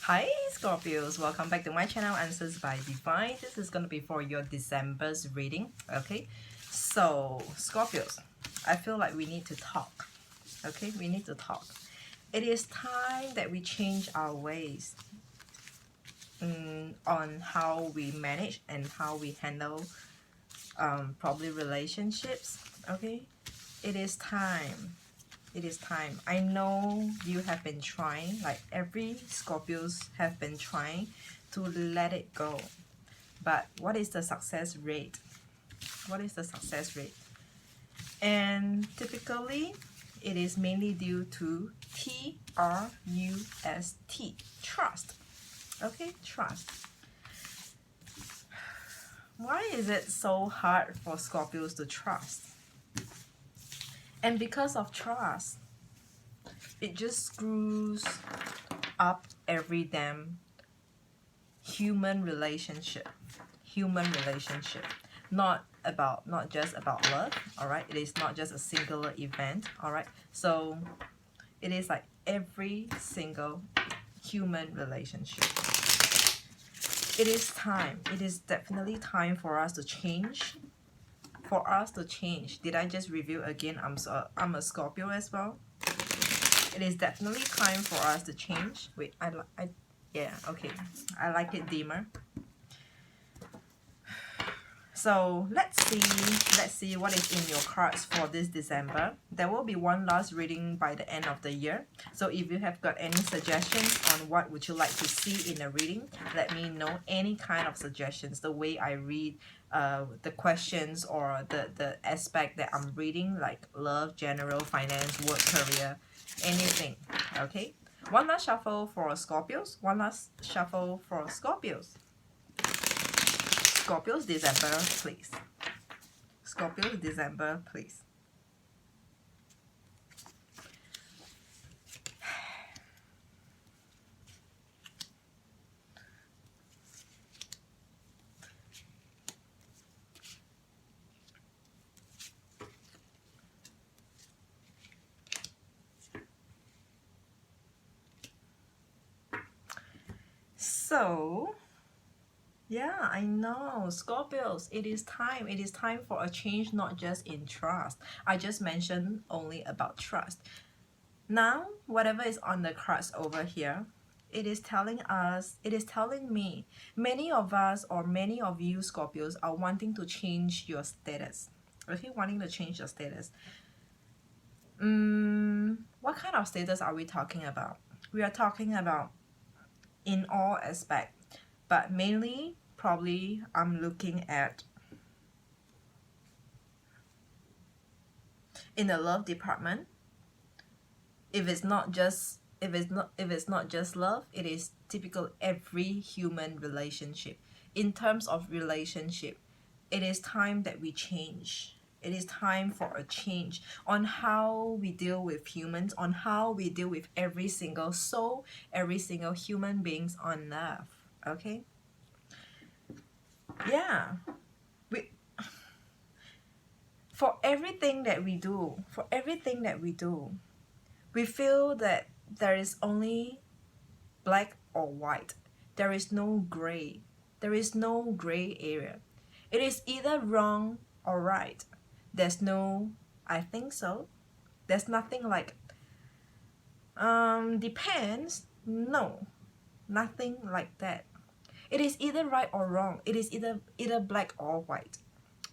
Hi Scorpios, welcome back to my channel Answers by Divine. This is going to be for your December's reading. Okay, so Scorpios, I feel like we need to talk. Okay, we need to talk. It is time that we change our ways on how we manage and how we handle probably relationships. Okay, it is time. It is time. I know you have been trying, like every Scorpios have been trying to let it go. But what is the success rate? What is the success rate? And typically, it is mainly due to T-R-U-S-T, trust. Okay, trust. Why is it so hard for Scorpios to trust? And because of trust, it just screws up every damn human relationship. Not just about love, all right? It is not just a singular event, all right? So it is like every single human relationship. It is time. It is definitely time for us to change. Did I just review again? I'm a Scorpio as well. It is definitely time for us to change. Wait, yeah, okay. I like it dimmer. So let's see what is in your cards for this December. There will be one last reading by the end of the year. So if you have got any suggestions on what would you like to see in a reading, let me know. Any kind of suggestions, the way I read the questions or the aspect that I'm reading, like love, general, finance, work, career, anything. Okay, one last shuffle for Scorpios. Scorpios December, please. Scorpios December, please. So yeah, I know. Scorpios, it is time. It is time for a change, not just in trust. I just mentioned only about trust. Now, whatever is on the cards over here, it is telling me, many of us or many of you Scorpios are wanting to change your status. Okay, wanting to change your status. What kind of status are we talking about? We are talking about in all aspects, but mainly probably I'm looking at in the love department. If it's not just love, it is typical every human relationship. In terms of relationship, it is time that we change. It is time for a change on how we deal with humans, on how we deal with every single soul, every single human beings on earth. Okay? Yeah. For everything that we do, we feel that there is only black or white. There is no gray. There is no gray area. It is either wrong or right. There's no, I think so. There's nothing like, depends. No, nothing like that. It is either right or wrong. It is either black or white.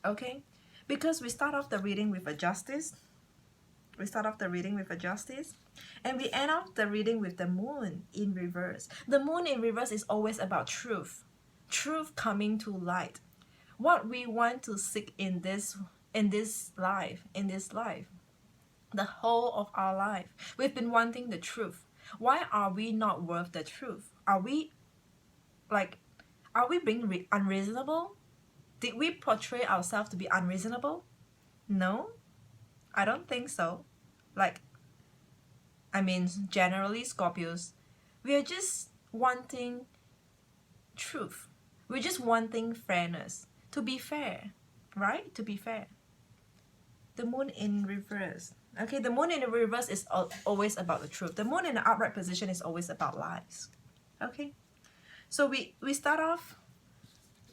Okay? Because we start off the reading with a justice. And we end off the reading with the moon in reverse. The moon in reverse is always about truth. Truth coming to light. What we want to seek in this life. The whole of our life. We've been wanting the truth. Why are we not worth the truth? Are we being unreasonable? Did we portray ourselves to be unreasonable? No, I don't think so. Generally Scorpios, we are just wanting truth. We're just wanting fairness. To be fair, right? To be fair. The moon in reverse. Okay, the moon in the reverse is always about the truth. The moon in the upright position is always about lies. Okay, so we start off,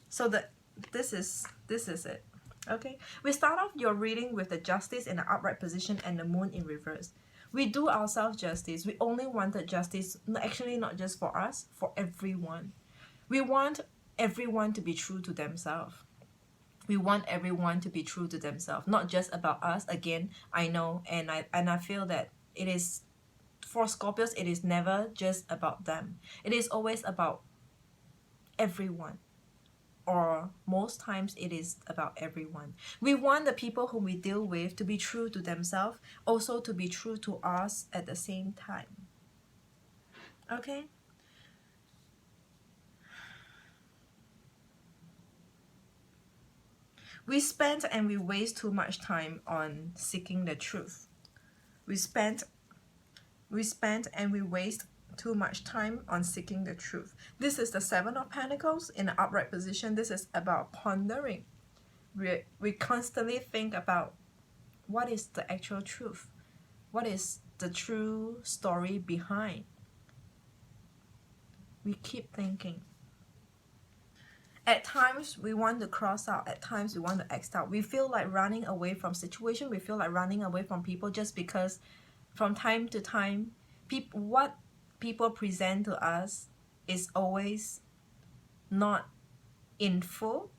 so that this is it. Okay, we start off your reading with the Justice in the upright position and the Moon in reverse. We do ourselves justice. We only wanted justice, actually not just for us, for everyone. We want everyone to be true to themselves. We want everyone to be true to themselves, not just about us. Again, I know, and I feel that it is, for Scorpios, it is never just about them. It is always about everyone, or most times it is about everyone. We want the people whom we deal with to be true to themselves, also to be true to us at the same time. Okay? We spend and we waste too much time on seeking the truth. We spend and we waste too much time on seeking the truth. This is the Seven of Pentacles in the upright position. This is about pondering. We constantly think about what is the actual truth. What is the true story behind? We keep thinking. At times, we want to cross out. At times, we want to X out. We feel like running away from situation. We feel like running away from people just because from time to time, what people present to us is always not in full.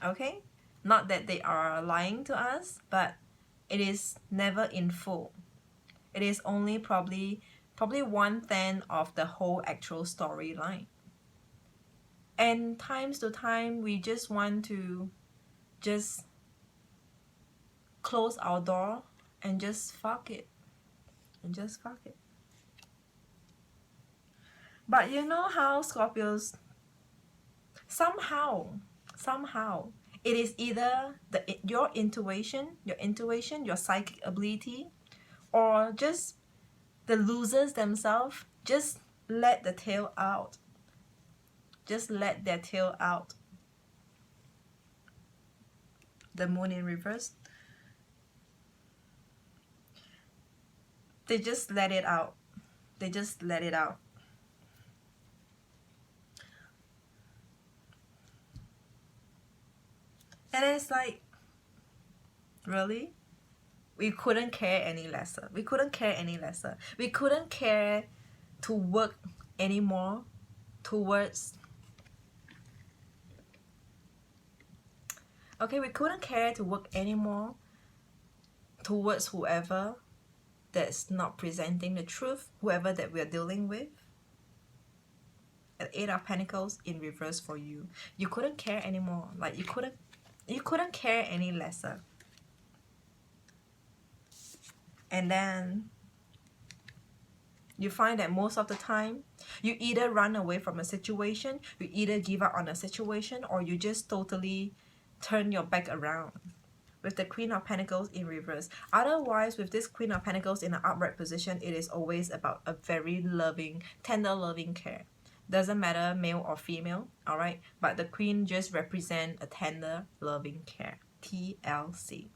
Okay? Not that they are lying to us, but it is never in full. It is only probably 1/10 of the whole actual storyline. And times to time, we just want to just close our door and just fuck it. And just fuck it. But you know how Scorpios, somehow, it is either your intuition, your psychic ability, or just the losers themselves just let the tail out. Just let their tail out. The Moon in reverse. They just let it out. They just let it out. And it's like, really? We couldn't care any lesser. We couldn't care any lesser. We couldn't care to work anymore towards... Okay, we couldn't care to work anymore towards whoever that's not presenting the truth, whoever that we're dealing with. An Eight of Pentacles in reverse for you. You couldn't care anymore. Like you couldn't care any lesser. And then you find that most of the time, you either run away from a situation, you either give up on a situation, or you just totally turn your back around with the Queen of Pentacles in reverse. Otherwise, with this Queen of Pentacles in an upright position, it is always about a very loving, tender loving care. Doesn't matter male or female, all right? But the Queen just represents a tender loving care, TLC.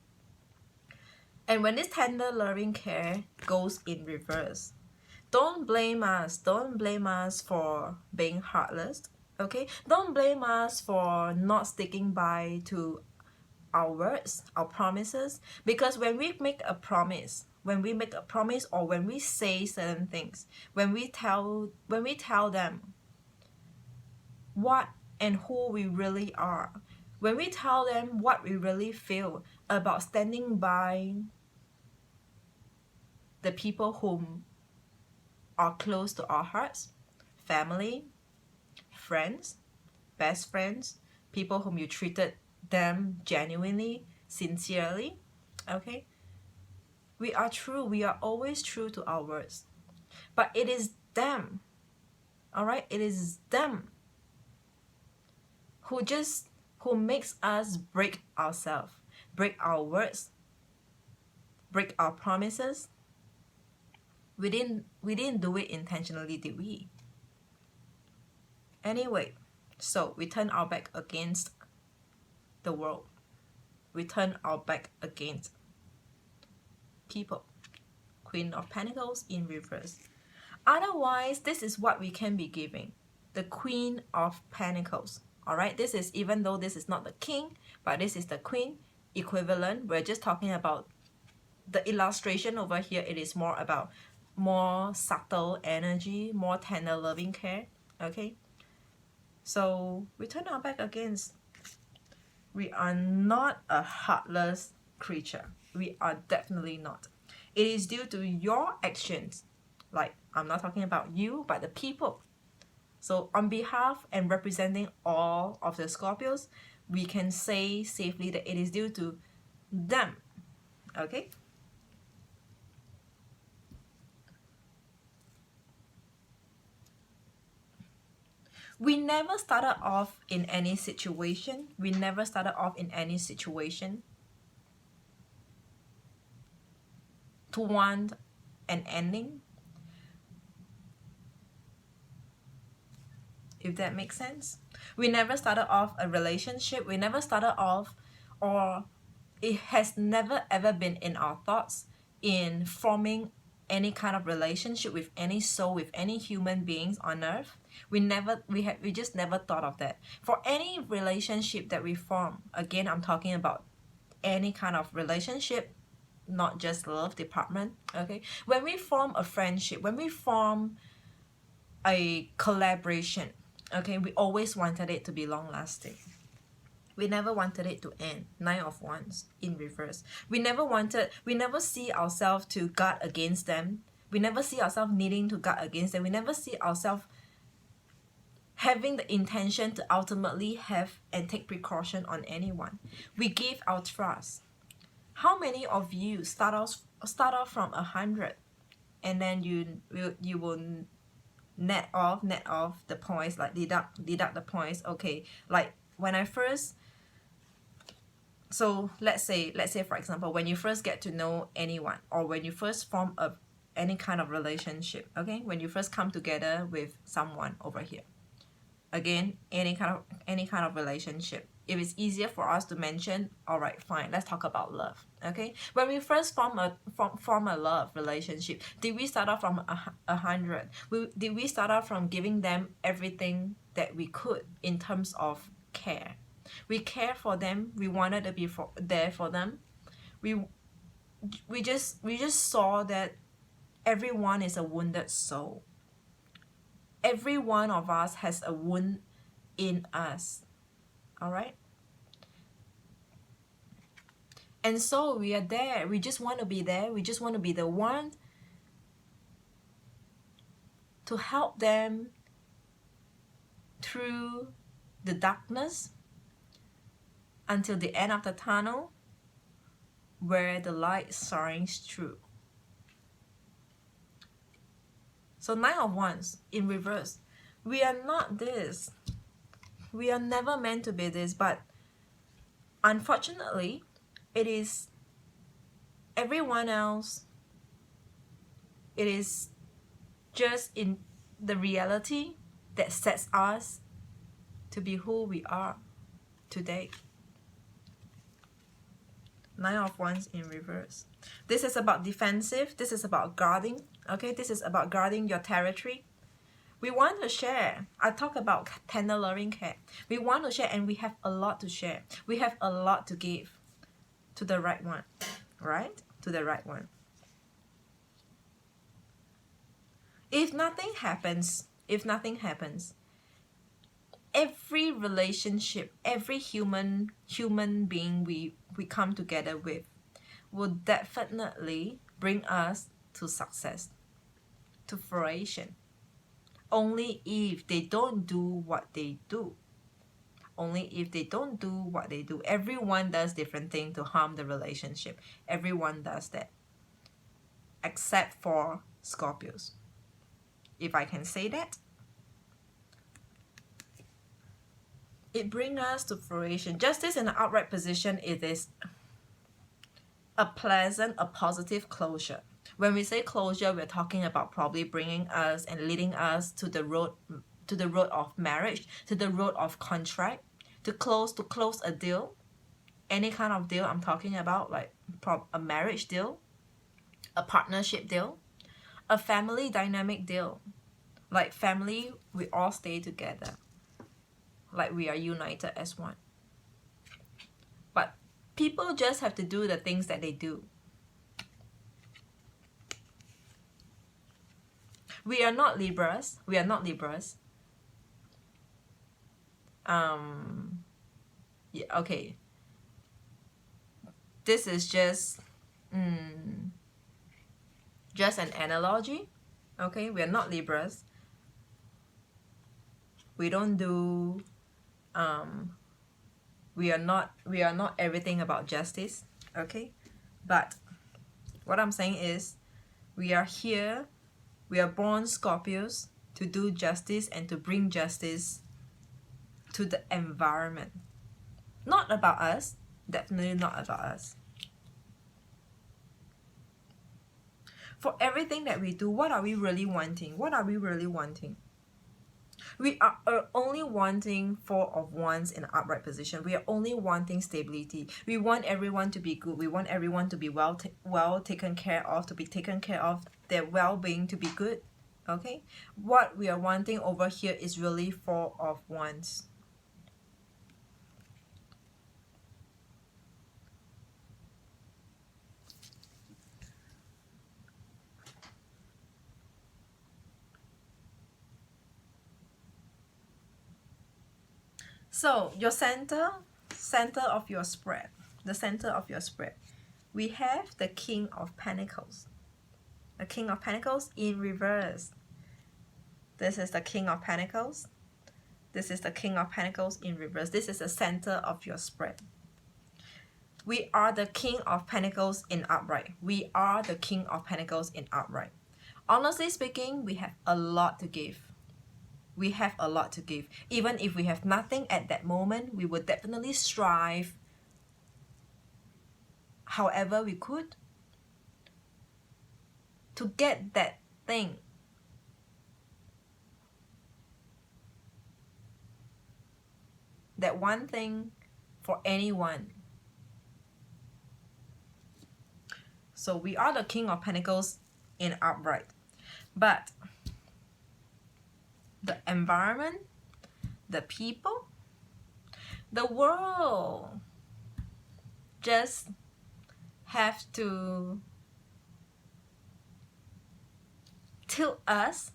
And when this tender loving care goes in reverse, don't blame us. Don't blame us for being heartless. Okay, don't blame us for not sticking by to our words, our promises, because when we make a promise, or when we say certain things, when we tell them what and who we really are, when we tell them what we really feel about standing by the people whom are close to our hearts, family, friends, best friends, people whom you treated them genuinely, sincerely, okay? We are true. We are always true to our words. But it is them, all right? It is them who makes us break ourselves, break our words, break our promises. We didn't do it intentionally, did we? Anyway, so we turn our back against the world. We turn our back against people. Queen of Pentacles in reverse. Otherwise, this is what we can be giving. the Queen of Pentacles. All right, this is, even though this is not the king, but this is the queen equivalent. We're just talking about the illustration over here. It is more about more subtle energy, more tender loving care. Okay, so we turn our back against. We are not a heartless creature. We are definitely not. It is due to your actions. Like, I'm not talking about you, but the people. So on behalf and representing all of the Scorpios, we can say safely that it is due to them. Okay? We never started off in any situation. We never started off in any situation to want an ending. If that makes sense. We never started off a relationship. We never started off, or it has never ever been in our thoughts in forming any kind of relationship with any soul, with any human beings on earth. We just never thought of that. For any relationship that we form, again, I'm talking about any kind of relationship, not just love department. Okay, when we form a friendship, when we form a collaboration, okay, we always wanted it to be long lasting. We never wanted it to end. 9 of Wands in reverse. We never see ourselves to guard against them. We never see ourselves needing to guard against them. We never see ourselves having the intention to ultimately have and take precaution on anyone. We give our trust. How many of you start off from 100, and then you will net off the points, like deduct the points. Okay, like when I first, so let's say for example, when you first get to know anyone, or when you first form any kind of relationship, okay, when you first come together with someone over here, again, any kind of relationship, if it's easier for us to mention, all right, fine, let's talk about love. Okay, when we first form a love relationship, did we start off from 100? Did we start off from giving them everything that we could in terms of care? We care for them. We wanted to be there for them. We just saw that everyone is a wounded soul. Every one of us has a wound in us. All right? And so we are there. We just want to be there. We just want to be the one to help them through the darkness until the end of the tunnel, where the light shines through. So 9 of Wands in reverse. We are not this. We are never meant to be this, but unfortunately, it is everyone else. It is just in the reality that sets us to be who we are today. 9 of Wands in reverse. This is about defensive. This is about guarding. Okay, this is about guarding your territory. We want to share. I talk about tender loving care. We want to share, and we have a lot to share. We have a lot to give to the right one, right? To the right one. If nothing happens, every relationship, every human being we come together with will definitely bring us to success, to fruition. Only if they don't do what they do. Only if they don't do what they do. Everyone does different things to harm the relationship. Everyone does that. Except for Scorpios. If I can say that. It brings us to fruition. Justice in an upright position, it is a pleasant, a positive closure. When we say closure, we're talking about probably bringing us and leading us to the road of marriage, to the road of contract, to close a deal, any kind of deal. I'm talking about like a marriage deal, a partnership deal, a family dynamic deal, Like family, we all stay together. Like we are united as one. But people just have to do the things that they do. We are not Libras. We are not Libras. Yeah, okay. This is just an analogy. Okay, we are not Libras. We don't do we are not everything about justice. Okay, but what I'm saying is we are here, we are born Scorpios to do justice and to bring justice to the environment. Not about us, definitely not about us. For everything that we do, what are we really wanting? What are we really wanting? We are only wanting Four of Wands in upright position. We are only wanting stability. We want everyone to be good. We want everyone to be well taken care of, to be taken care of, their well-being to be good. Okay? What we are wanting over here is really Four of Wands. So your center of your spread, the center of your spread, we have the King of Pentacles. The King of Pentacles in reverse. This is the King of Pentacles. This is the King of Pentacles in reverse. This is the center of your spread. We are the King of Pentacles in upright. We are the King of Pentacles in upright. Honestly speaking, we have a lot to give. We have a lot to give. Even if we have nothing at that moment, we will definitely strive however we could to get that thing. That one thing for anyone. So we are the King of Pentacles in upright. But the environment, the people, the world just have to tilt us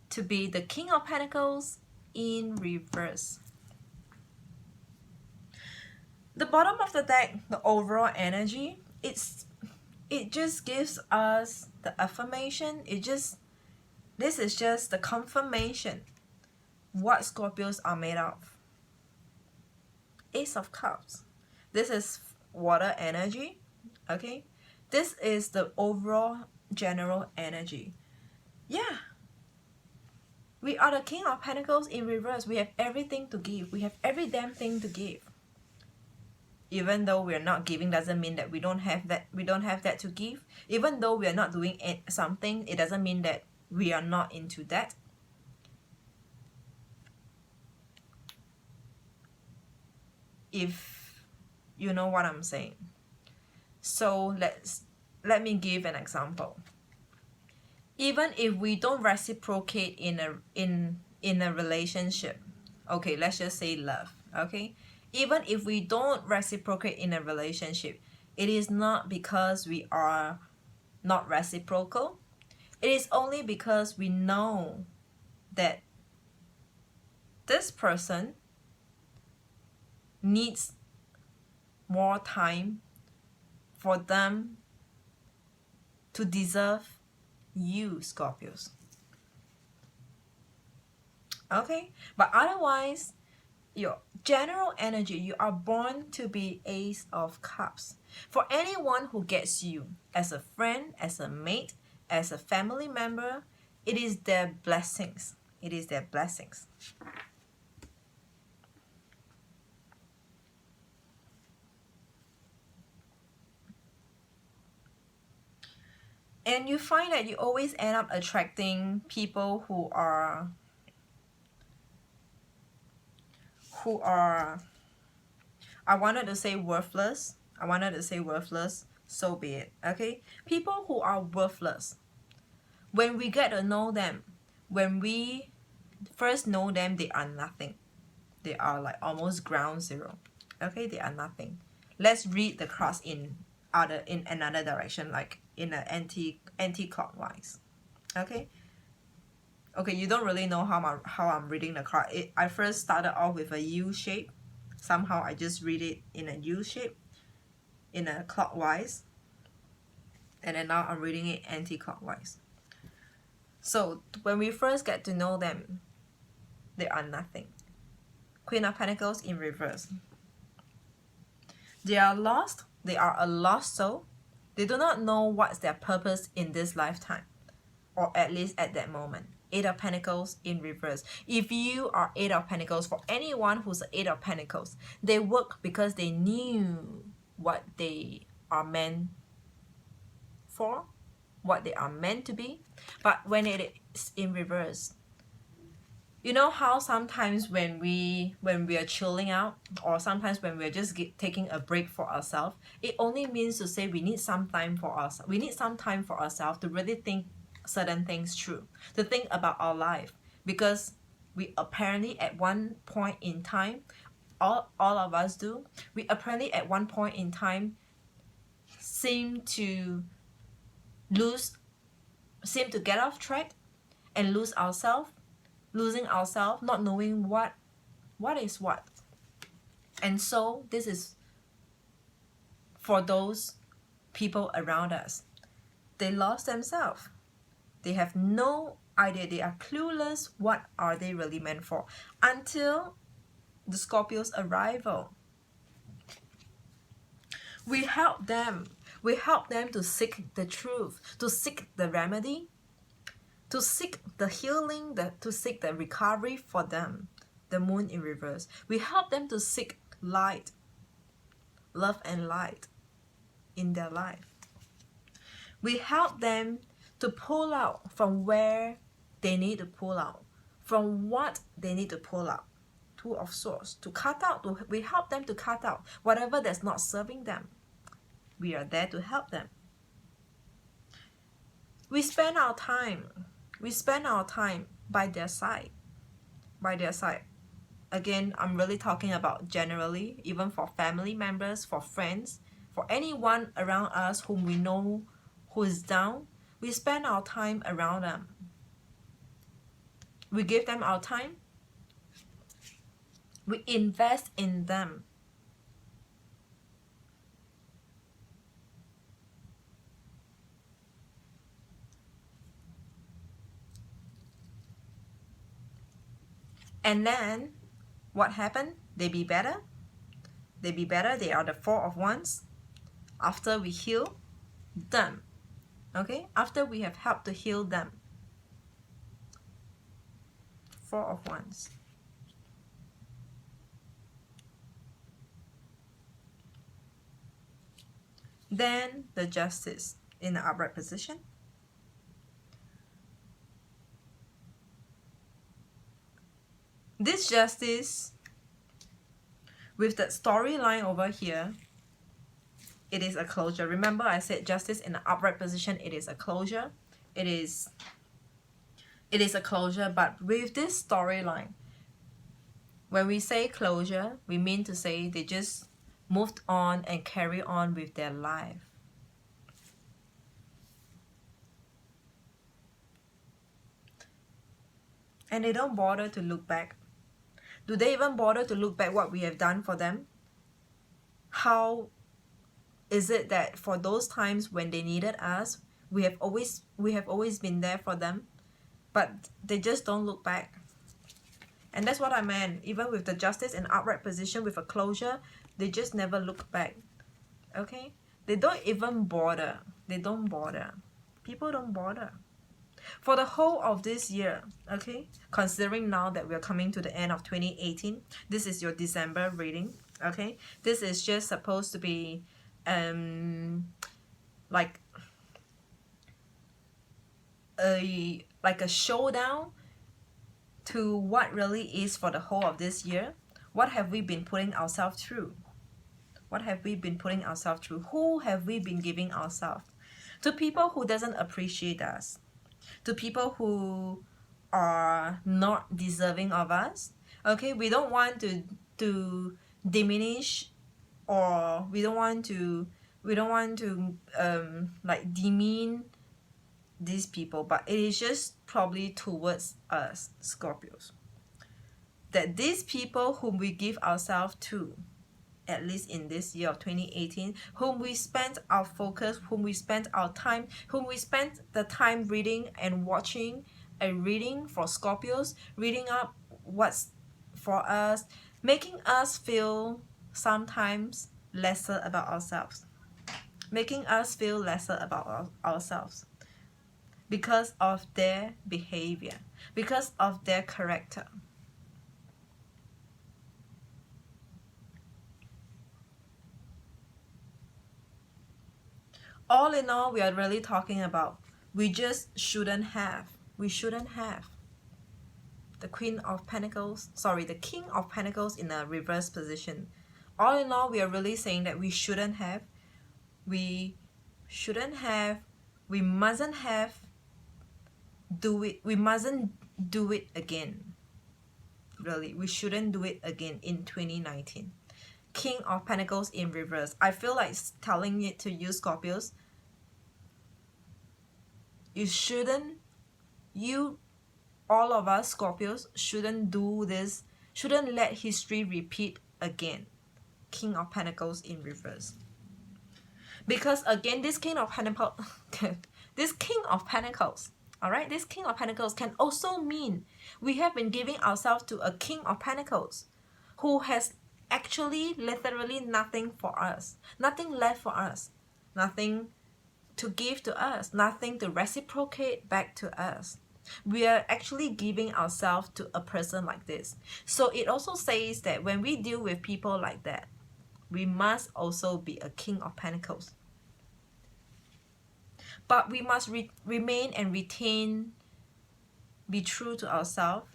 to be the King of Pentacles in reverse. The bottom of the deck, the overall energy, it just gives us the affirmation. This is just the confirmation what Scorpios are made of. Ace of Cups. This is water energy. Okay, this is the overall general energy. Yeah, we are the King of Pentacles in reverse. We have everything to give. We have every damn thing to give. Even though we are not giving, doesn't mean that we don't have that. We don't have that to give. Even though we are not doing something, it doesn't mean that we are not into that. If you know what I'm saying. So let me give an example. Even if we don't reciprocate in a relationship, okay, let's just say love, okay? Even if we don't reciprocate in a relationship, it is not because we are not reciprocal. It is only because we know that this person needs more time for them to deserve you, Scorpios. Okay? But otherwise, your general energy, you are born to be Ace of Cups. For anyone who gets you as a friend, as a mate, as a family member, it is their blessings. It is their blessings. And you find that you always end up attracting people who are I wanted to say worthless, so be it. Okay, people who are worthless, When we get to know them, when we first know them, they are nothing. They are like almost ground zero. Okay, they are nothing. Let's read the cross in another direction, like in an anti-clockwise. Okay. Okay, you don't really know how I'm reading the card. I first started off with a U shape. Somehow I just read it in a U shape, in a clockwise, and then now I'm reading it anti-clockwise. So when we first get to know them, they are nothing. Queen of Pentacles in reverse. They are lost. They are a lost soul. They do not know what's their purpose in this lifetime, or at least at that moment. Eight of Pentacles in reverse. If you are Eight of Pentacles, for anyone who's Eight of Pentacles, they work because they knew what they are meant for, what they are meant to be. But when it is in reverse, you know how sometimes when we are chilling out, or sometimes when we're just taking a break for ourselves, it only means to say we need some time for us. We need some time for ourselves to really think certain things through, to think about our life, because we apparently at one point in time, all of us do, we apparently at one point in time seem to get off track and losing ourselves, not knowing what is what. And so this is for those people around us. They lost themselves. They have no idea. They are clueless what are they really meant for until the Scorpio's arrival. We help them. We help them to seek the truth, to seek the remedy, to seek the healing, to seek the recovery for them. The moon in reverse. We help them to seek light, love and light in their life. We help them to pull out from where they need to pull out, from what they need to pull out. Two of Swords. To cut out, we help them to cut out whatever that's not serving them. We are there to help them. We spend our time by their side. Again, I'm really talking about generally, even for family members, for friends, for anyone around us whom we know who is down. We spend our time around them. We give them our time. We invest in them. And then, what happened? They be better. They be better. They are the Four of Wands. After we heal them. Okay? After we have helped to heal them. Four of Wands. Then the Justice in the upright position. This Justice, with that storyline over here, it is a closure. Remember I said Justice in the upright position, it is a closure. It is a closure, but with this storyline, when we say closure, we mean to say they just moved on and carry on with their life. And they don't bother to look back. Do they even bother to look back what we have done for them? How is it that for those times when they needed us, we have always been there for them, but they just don't look back? And that's what I meant. Even with the Justice in upright position with a closure, they just never look back. Okay? They don't even bother. They don't bother. People don't bother. For the whole of this year, okay, considering now that we're coming to the end of 2018, this is your December reading, okay? This is just supposed to be like a showdown to what really is for the whole of this year. What have we been putting ourselves through? What have we been putting ourselves through? Who have we been giving ourselves? To people who doesn't appreciate us. to people who are not deserving of us. Okay, we don't want to diminish, or we don't want to like demean these people, but it is just probably towards us Scorpios, that these people whom we give ourselves to, at least in this year of 2018, whom we spent our focus, whom we spent our time, whom we spent the time reading and watching a reading for Scorpios, reading up what's for us, making us feel sometimes lesser about ourselves, making us feel lesser about ourselves because of their behavior, because of their character. All in all, we are really talking about we just shouldn't have. We shouldn't have the Queen of Pentacles, sorry, the King of Pentacles in a reverse position. All in all, we are really saying that we shouldn't have, we shouldn't have, we mustn't have, we mustn't do it again. Really, we shouldn't do it again in 2019. King of Pentacles in reverse. I feel like telling it to you, Scorpios. You shouldn't, all of us Scorpios shouldn't do this, shouldn't let history repeat again. King of Pentacles in reverse. Because again, this King of Pentacles, this King of Pentacles, alright, this King of Pentacles can also mean we have been giving ourselves to a King of Pentacles who has actually literally nothing for us, nothing left for us, nothing to give to us, nothing to reciprocate back to us. We are actually giving ourselves to a person like this. So it also says that when we deal with people like that, we must also be a King of Pentacles. But we must remain and retain, be true to ourselves,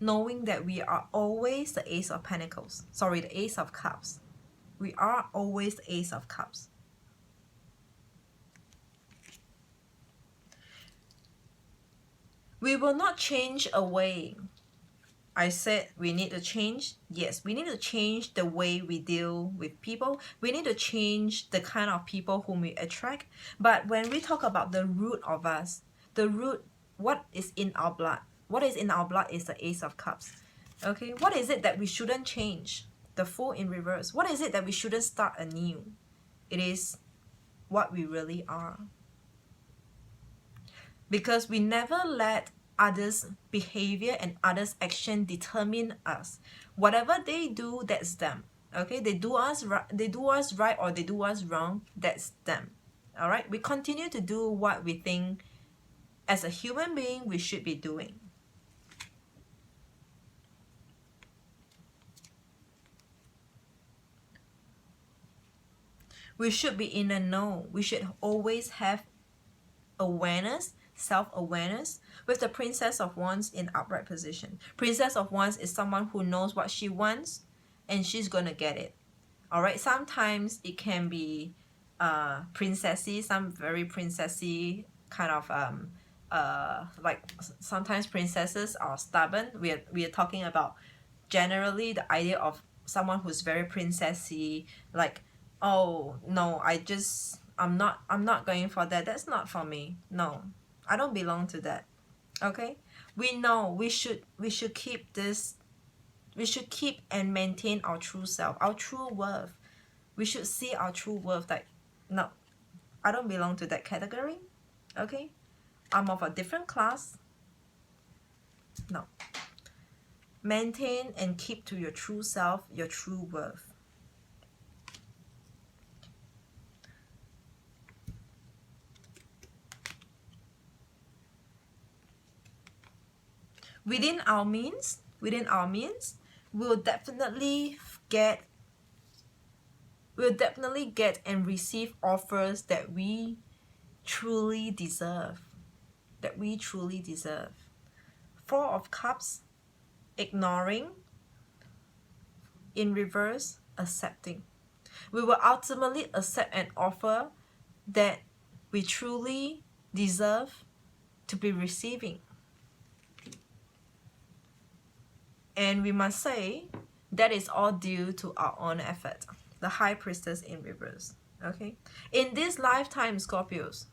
knowing that we are always the Ace of Pentacles. Sorry, the Ace of Cups. We are always the Ace of Cups. We will not change away. I said we need to change. Yes, we need to change the way we deal with people. We need to change the kind of people whom we attract. But when we talk about the root of us, the root, what is in our blood? What is in our blood is the Ace of Cups. Okay, what is it that we shouldn't change? The Fool in reverse. What is it that we shouldn't start anew? It is what we really are. Because we never let others' behavior and others' action determine us. Whatever they do, that's them. Okay, they do us right or they do us wrong, that's them. All right, we continue to do what we think as a human being we should be doing. We should be in the know. We should always have awareness, self-awareness, with the Princess of Wands in upright position. Princess of Wands is someone who knows what she wants and she's gonna get it. Alright, sometimes it can be princessy, some very princessy kind of like sometimes princesses are stubborn. We are talking about generally the idea of someone who's very princessy, like, oh no, I'm not going for that. That's not for me. No, I don't belong to that. Okay, we know we should keep this. We should keep and maintain our true self, our true worth. We should see our true worth. Like, no, I don't belong to that category. Okay, I'm of a different class. No. Maintain and keep to your true self, your true worth. Within our means, we'll definitely get and receive offers that we truly deserve. Four of Cups, ignoring. In reverse, accepting. We will ultimately accept an offer that we truly deserve to be receiving. And we must say that is all due to our own effort. The High Priestess in reverse. Okay, in this lifetime, Scorpios,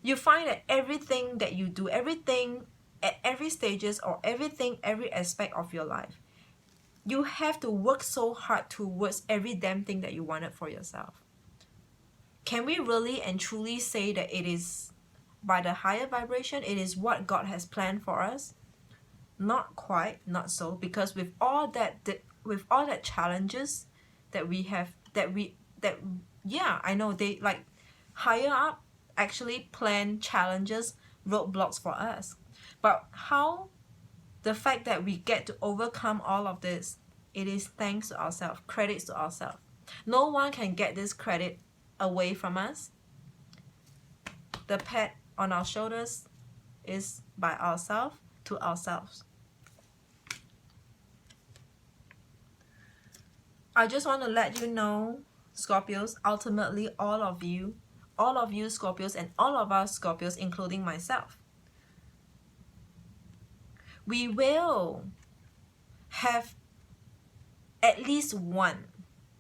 you find that everything that you do, everything at every stages or everything, every aspect of your life, you have to work so hard towards every damn thing that you wanted for yourself. Can we really and truly say that it is by the higher vibration, it is what God has planned for us? Not quite, not so, because with all that challenges that we have, yeah, I know they like higher up actually plan challenges, roadblocks for us. But how the fact that we get to overcome all of this, it is thanks to ourselves, credits to ourselves. No one can get this credit away from us. The pat on our shoulders is by ourselves to ourselves. I just want to let you know, Scorpios, ultimately all of you Scorpios, and all of us Scorpios, including myself, we will have at least one,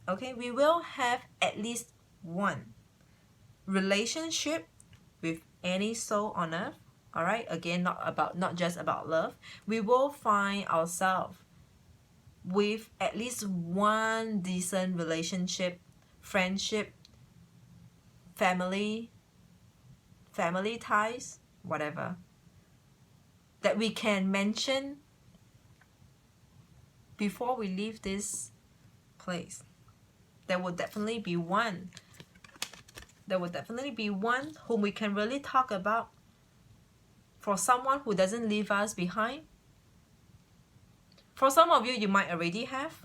okay? We will have at least one relationship with any soul on earth, all right? Again, not just about love. We will find ourselves with at least one decent relationship, friendship, family ties, whatever, that we can mention before we leave this place. There will definitely be one. There will definitely be one whom we can really talk about, for someone who doesn't leave us behind. For some of you, you might already have,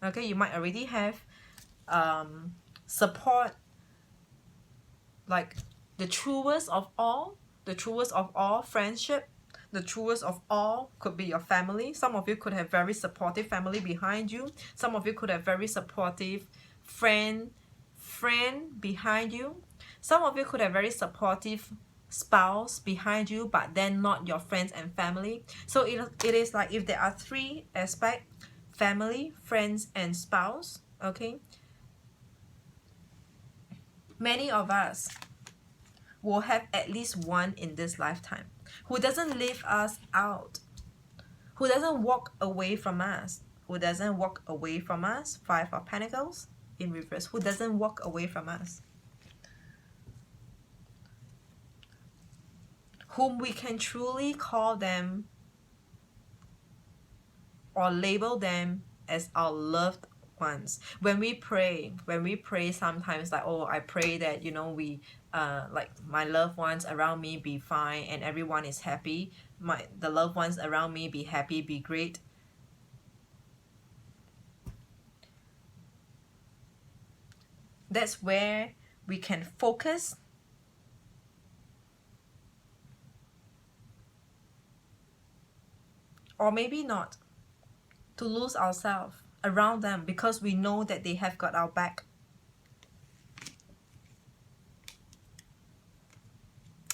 okay? You might already have support, like the truest of all friendship, the truest of all could be your family. Some of you could have very supportive family behind you. Some of you could have very supportive friend behind you. Some of you could have very supportive spouse behind you, but then not your friends and family. So it is like if there are three aspects: family, friends, and spouse, okay? Many of us will have at least one in this lifetime who doesn't leave us out, who doesn't walk away from us, Five of Pentacles in reverse, who doesn't walk away from us, whom we can truly call them or label them as our loved ones. When we pray sometimes, like, oh, I pray that, you know, we like my loved ones around me be fine and everyone is happy, the loved ones around me be happy, be great. That's where we can focus or maybe not, to lose ourselves around them because we know that they have got our back.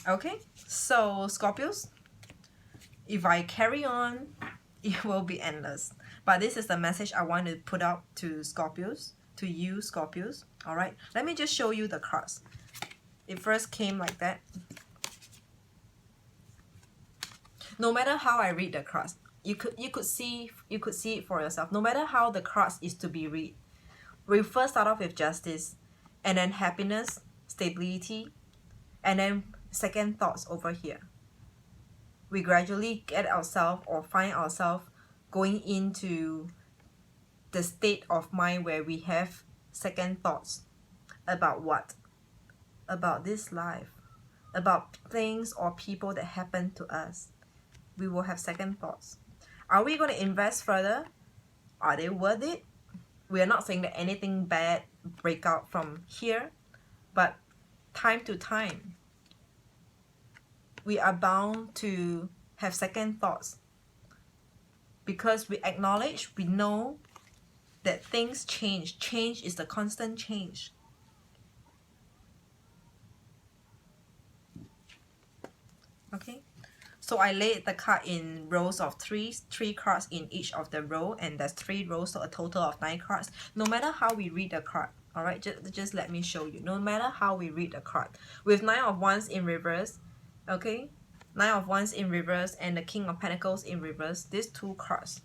Okay, so Scorpios, if I carry on, it will be endless. But this is the message I want to put out to Scorpios, to you Scorpios. All right, let me just show you the cards. It first came like that. No matter how I read the cards, you could see it for yourself. No matter how the cards is to be read, we first start off with justice, and then happiness, stability, and then second thoughts over here. We gradually get ourselves or find ourselves going into the state of mind where we have second thoughts about what? About this life, about things or people that happen to us. We will have second thoughts. Are we going to invest further? Are they worth it? We are not saying that anything bad break out from here, but time to time, we are bound to have second thoughts because we acknowledge, we know that things change. Change is the constant change. Okay, so I laid the card in rows of three cards in each of the row, and there's 3 rows, so a total of 9 cards. No matter how we read the card, all right, just let me show you. No matter how we read the card, with 9 of Wands in reverse, okay, 9 of Wands in reverse and the King of Pentacles in reverse, these 2 cards.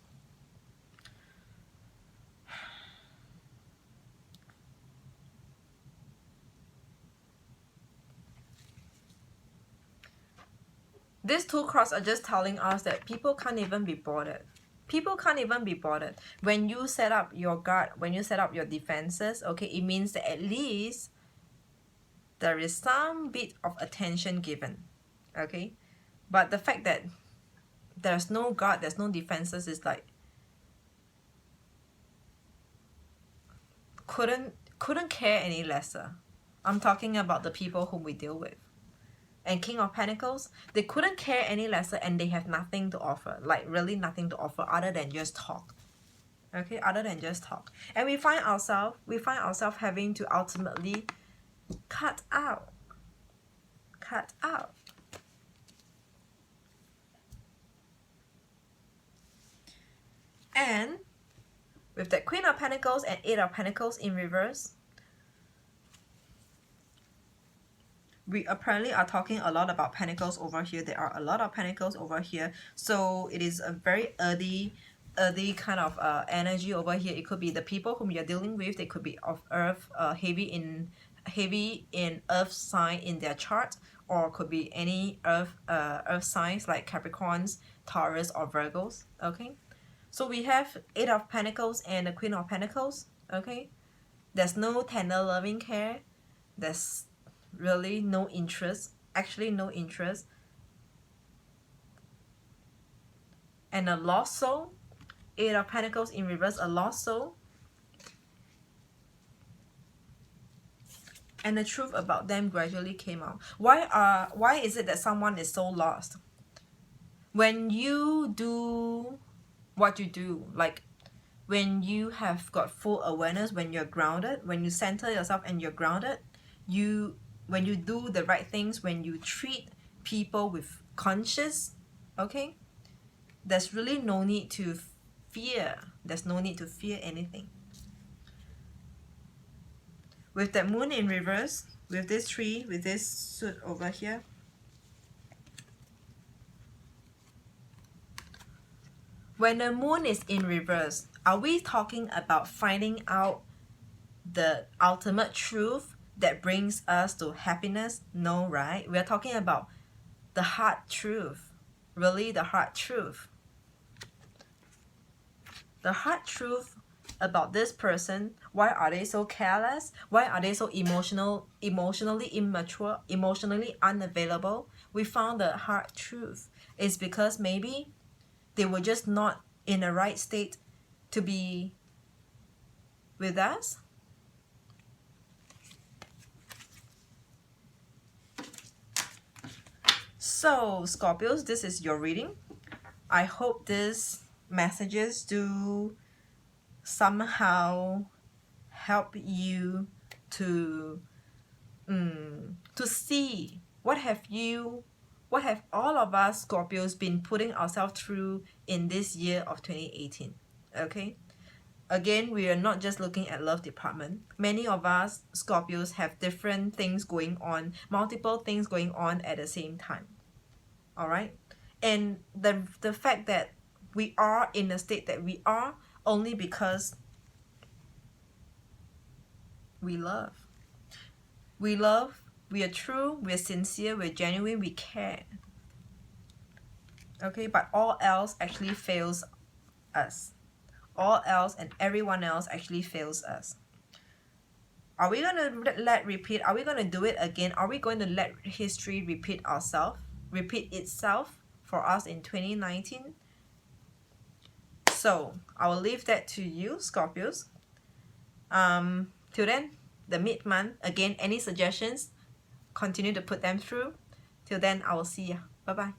These 2 cards are just telling us that people can't even be bothered. People can't even be bothered. When you set up your guard, when you set up your defenses, okay, it means that at least there is some bit of attention given, okay? But the fact that there's no guard, there's no defenses is like, couldn't care any lesser. I'm talking about the people whom we deal with. And King of Pentacles, they couldn't care any lesser, and they have nothing to offer, like really nothing to offer other than just talk. Okay, other than just talk. And we find ourselves having to ultimately cut out. And with the Queen of Pentacles and 8 of Pentacles in reverse, we apparently are talking a lot about pentacles over here. There are a lot of pentacles over here. So it is a very earthy kind of energy over here. It could be the people whom you're dealing with. They could be of earth, heavy in earth sign in their chart, or could be any earth signs like Capricorns, Taurus, or Virgos. Okay, so we have 8 of Pentacles and the Queen of Pentacles. Okay, there's no tender loving care. There's really no interest, actually no interest. And a lost soul, 8 of Pentacles in reverse, a lost soul. And the truth about them gradually came out. Why is it that someone is so lost? When you do what you do, like when you have got full awareness, when you're grounded, when you center yourself and you're grounded, when you do the right things, when you treat people with conscience, okay, there's really no need to fear. There's no need to fear anything. With that moon in reverse, with this tree, with this suit over here, when the moon is in reverse, are we talking about finding out the ultimate truth that brings us to happiness? No, right? We're talking about the hard truth. Really, the hard truth. The hard truth about this person. Why are they so careless? Why are they so emotionally immature, emotionally unavailable? We found the hard truth. It's because maybe they were just not in the right state to be with us. So Scorpios, this is your reading. I hope these messages do somehow help you to see what have all of us Scorpios been putting ourselves through in this year of 2018. Okay, again, we are not just looking at love department. Many of us Scorpios have different things going on, multiple things going on at the same time. All right, and the fact that we are in the state that we are only because we love. We love, we are true, we are sincere, we're genuine, we care. Okay, but all else actually fails us. All else and everyone else actually fails us. Are we going to let repeat? Are we going to do it again? Are we going to let history repeat itself for us in 2019? So I will leave that to you, Scorpios. Till then, the mid-month, again, any suggestions, continue to put them through. Till then, I will see ya. Bye-bye.